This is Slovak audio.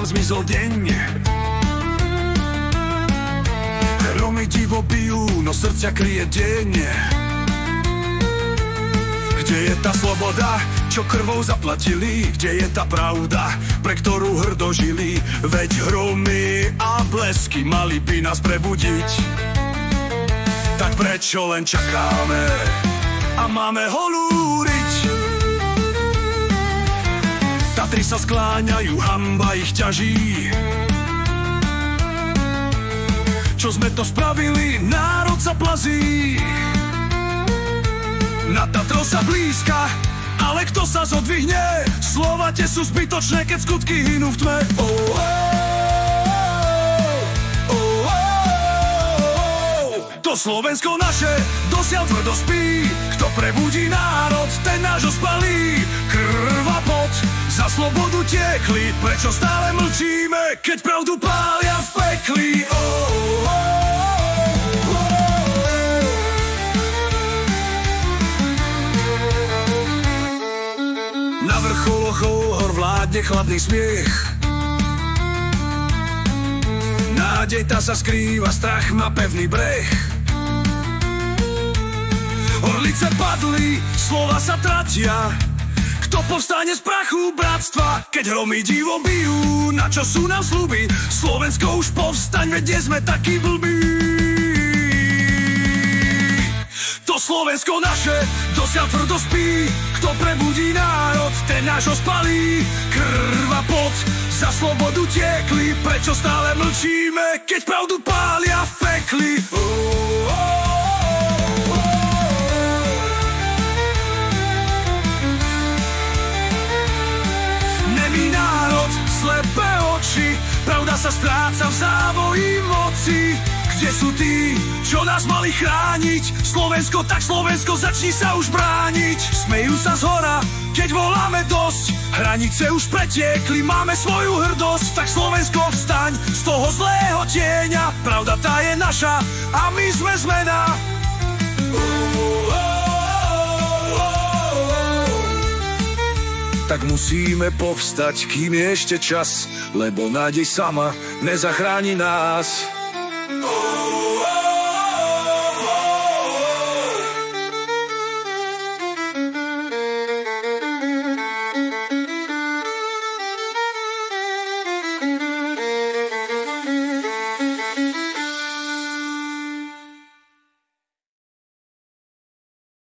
tam zmizol denne. Hromy divo bijú, no srdcia kryje denne. Kde je tá sloboda, čo krvou zaplatili? Kde je tá pravda, pre ktorú hrdo žili? Veď hromy a blesky mali by nás prebudiť. Tak prečo len čakáme a máme holú riť? Tatry sa skláňajú, hanba ich ťaží. Čo sme to spravili, národ sa plazí. Na Tatro sa blízka, ale kto sa zodvihne? Slova tie sú zbytočné, keď skutky hynú v tme. To Slovensko naše dosiaľ tvrdo spí. Kto prebudí národ, ten náš ospalí. Krv a pot za slobodu tiekli. Prečo stále mlčíme, keď pravdu pália v pekli? Na vrcholoch hor vládne chladný smiech. Nádej tá sa skrýva, strach má pevný breh. Orlice padli, slova sa tratia. Kto povstane z prachu bratstva, keď hromy divo bijú? Na čo sú nám sľuby? Slovensko už povstaň, veď nie sme takí blbí. To Slovensko naše dosiaľ tvrdo spí. Kto prebudí národ, ten náš ospalí. Krv a pot za slobodu tiekli. Prečo stále mlčíme, keď pravdu pália v pekli? Nemý národ, slepé oči, pravda sa stráca v závoji moci. Kde sú tí, čo nás mali chrániť? Slovensko, tak Slovensko, začni sa už brániť. Smejú sa zhora, keď voláme dosť. Hranice už pretiekli, máme svoju hrdosť. Tak Slovensko, vstaň z toho zlého tieňa. Pravda tá je naša a my sme zmena. Tak musíme povstať, kým je ešte čas, lebo nádej sama nezachráni nás.